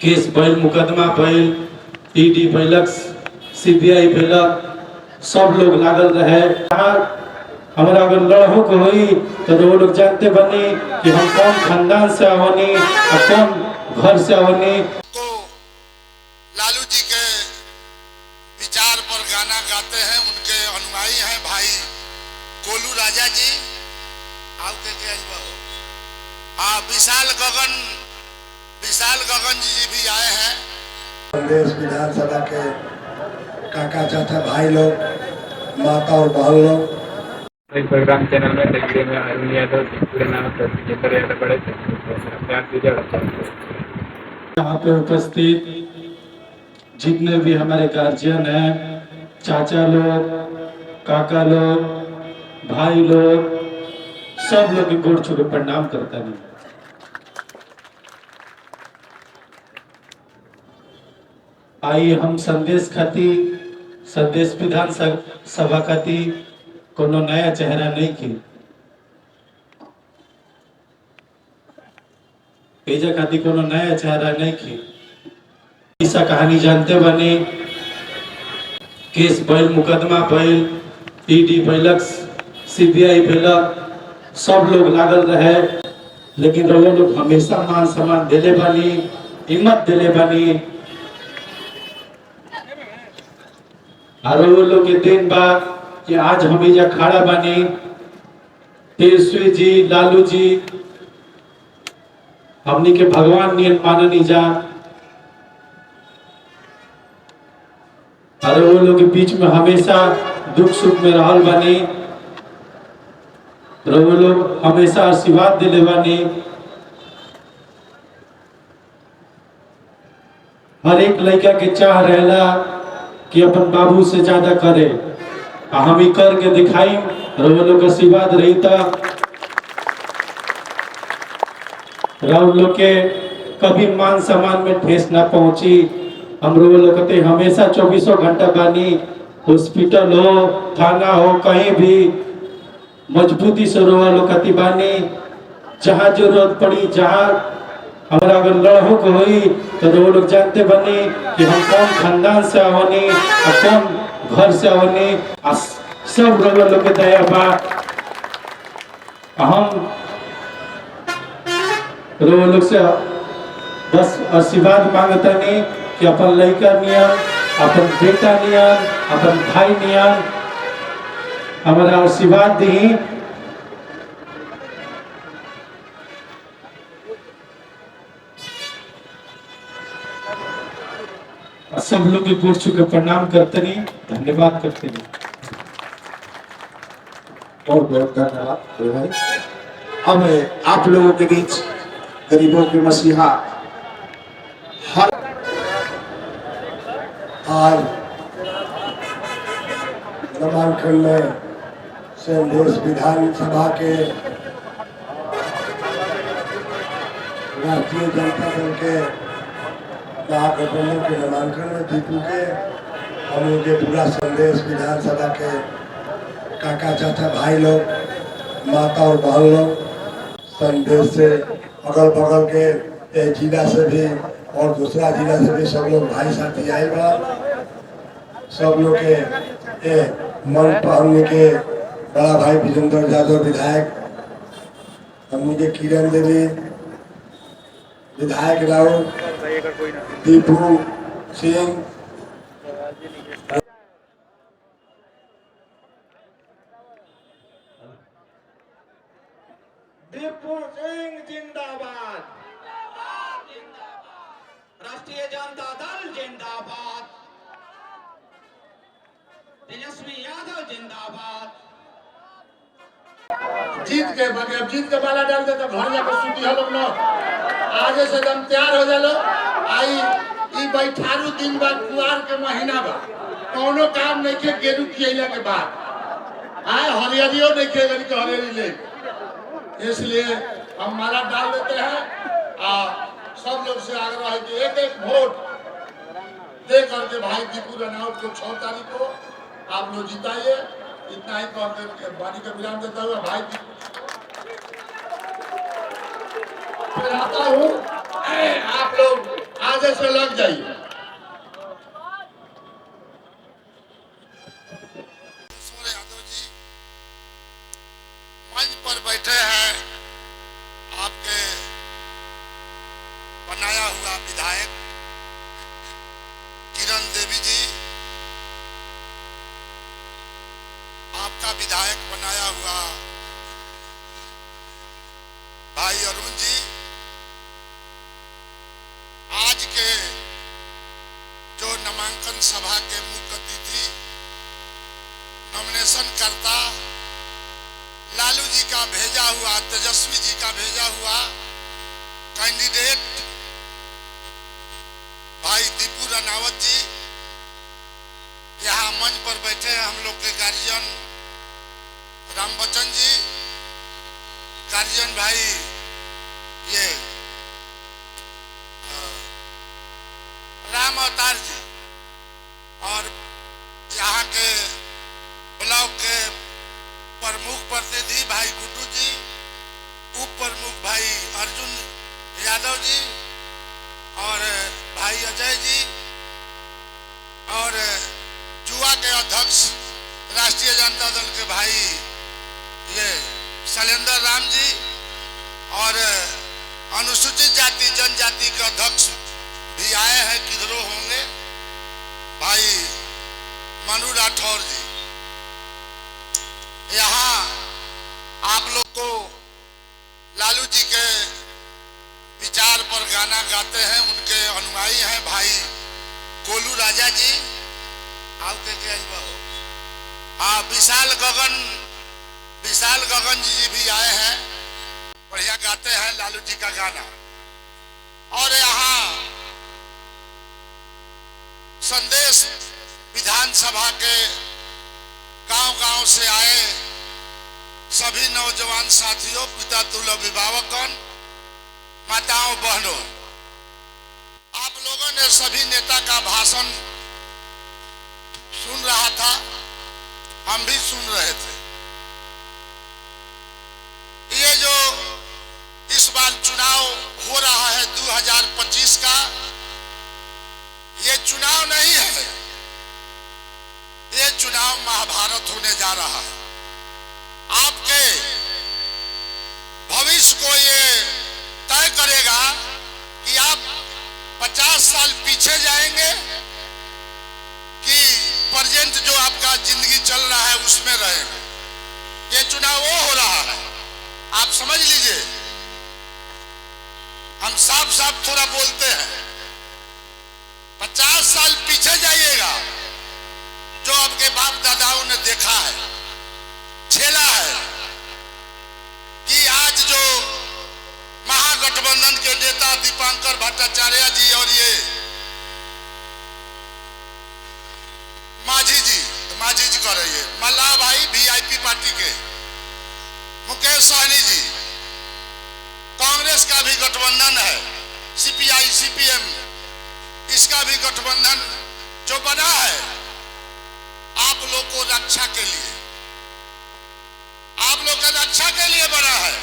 Case भइल, मुकदमा भइल, ईडी भइलक, सीबीआई भइलक, सब लोग लागल रहे। हमारा अगर लड़हो को हुई तो वो लोग जानते बनी कि हम कौन खानदान से आवनी और कौन घर से आवनी। तो लालू जी के विचार पर गाना गाते हैं, उनके अनुयायी हैं भाई गोलू राजा जी। आओ के हाँ, विशाल गगन जी भी आए हैं। संदेश विधानसभा के काका चाचा भाई लोग, माता और बहन लोग, प्रोग्राम चैनल में दिल्ली में अरुण यादव पूरे नाम जितेंद्र यादव बड़े थे। यहाँ पे उपस्थित जितने भी हमारे गार्जियन हैं, चाचा लोग, काका लोग, भाई लोग, सब लोग के गोड़ छू के प्रणाम करता है। आइए हम संदेश खाती, संदेश विधान सभा खाती कोनो नया चेहरा नहीं की एजा खाती कोनो नया चेहरा नहीं की। ऐसा कहानी जानते बने, केस भइल, मुकदमा भइल, ईडी भइलक, सीबीआई भइलक, सब लोग लागल रहे। लेकिन वो लोग हमेशा मान सम्मान दिले बनी, हिम्मत दिले बनी। और वो लोग के दिन बाद कि आज हम इजा खड़ा बनी, तेजस्वी जी, लालू जी हमनी के भगवान नियन माननी जा। और वो लोग के बीच में हमेशा दुख सुख में रहल बनी, और वो लोग हमेशा आशीर्वाद दिले बनी। हर एक लड़का के चाह रहेला कि अपन बाबू से ज्यादा करे, हम ही करके दिखाई और वो लोग आशीर्वाद रही था। राहुल लोग के कभी मान सम्मान में ठेस ना पहुंची। हम लोग कहते हमेशा 24 घंटा बानी, हॉस्पिटल हो, थाना हो, कहीं भी मजबूती से रोवा लोग कहती बानी। जहाँ जरूरत पड़ी, जहाँ हमारा अगर लड़हो को हुई तो वो लोग जानते बनी कि हम कौन खानदान से आवनी और कौन घर से आवनी। सब लोग के दया बा। हम लोग से बस आशीर्वाद मांगता नहीं कि अपन लड़का नियन, अपन बेटा नियन, अपन भाई नियन हमारा आशीर्वाद दी। सब लोग के गोड़ छू के प्रणाम करते नहीं, धन्यवाद करते नहीं। बहुत बहुत धन्यवाद। अब आप लोगों के बीच गरीबों के मसीहा हर आज नामांकन में संदेश विधानसभा के राष्ट्रीय जनता दल के महागठबंधन के नामांकन में दीपू के हम लोग के पूरा संदेश विधानसभा के काका चाचा भाई लोग, माता और बहन लोग, संदेश से अगल बगल के जिला से भी और दूसरा जिला से भी सब लोग भाई साथी आए बा। सब लोग के मन पर हमने के बड़ा भाई विजेंद्र यादव विधायक, हमने के किरण देवी विधायक, राहुल, दीपू सिंह, दीपू सिंह जिंदाबाद, राष्ट्रीय जनता दल जिंदाबाद, तेजस्वी यादव जिंदाबाद। जीत के बाकी अब जीत के बाला डाल दे तो घर जाकर सूती हम लोग आगे से एकदम तैयार हो जालो। आई ई बैठारू दिन बाद कुआर के महीना बा, कौनो काम नहीं के गेरू किया के बाद आए हरियरियो नहीं के गरी के हरियरी ले, इसलिए हम माला डाल देते हैं। सब लोग से आग्रह है कि एक एक वोट दे करके भाई दीपू रनौत को 6 तारीख को आप लोग जिताइए। इतना ही कहते वाणी का विराम देता हुआ भाई आता हूँ। आप लोग आज जल्दी से लग जाइए। किशोर यादव जी मंच पर बैठे हैं, आपके बनाया हुआ विधायक किरण देवी जी, आपका विधायक बनाया हुआ भाई अरुण जी, आज के जो नामांकन सभा के मुख्य अतिथि नॉमिनेशन करता लालू जी का भेजा हुआ, तेजस्वी जी का भेजा हुआ कैंडिडेट भाई दीपू रानावत जी यहाँ मंच पर बैठे हैं। हम लोग के गार्जियन राम बच्चन जी, गार्जियन भाई ये राम अवतार जी, और यहाँ के ब्लॉक के प्रमुख प्रतिनिधि भाई गुड्डू जी, उप प्रमुख भाई अर्जुन यादव जी, और भाई अजय जी, और जुआ के अध्यक्ष राष्ट्रीय जनता दल के भाई ये शैलेंद्र राम जी, और अनुसूचित जाति जनजाति के अध्यक्ष भी आए हैं, किधरों होंगे भाई मनु राठौर जी। यहाँ आप लोग को लालू जी के विचार पर गाना गाते हैं, उनके अनुयायी हैं भाई गोलू राजा जी, आओ के हाँ विशाल गगन जी भी आए हैं, बढ़िया गाते हैं लालू जी का गाना। और यहाँ संदेश विधानसभा के गांव-गांव से आए सभी नौजवान साथियों, पिता तुल्य अभिभावकगण, माताओं बहनों, आप लोगों ने सभी नेता का भाषण सुन रहा था, हम भी सुन रहे थे। ये जो इस बार चुनाव हो रहा है 2025 का, ये चुनाव नहीं है, ये चुनाव महाभारत होने जा रहा है। आपके भविष्य को ये तय करेगा कि आप 50 साल पीछे जाएंगे कि प्रेजेंट जो आपका जिंदगी चल रहा है उसमें रहेंगे। ये चुनाव वो हो रहा है, आप समझ लीजिए। हम साफ साफ थोड़ा बोलते हैं, 50 साल पीछे जाइएगा, जो आपके बाप दादाओं ने देखा है, झेला है, कि आज जो महागठबंधन के नेता दीपांकर भट्टाचार्य जी और ये माझी जी कर रही है, मल्ला भाई वीआईपी पार्टी के मुकेश सहनी जी, कांग्रेस का भी गठबंधन है, सीपीआई सीपीएम, इसका भी गठबंधन जो बना है आप लोग को रक्षा के लिए, आप लोग का रक्षा के लिए बना है।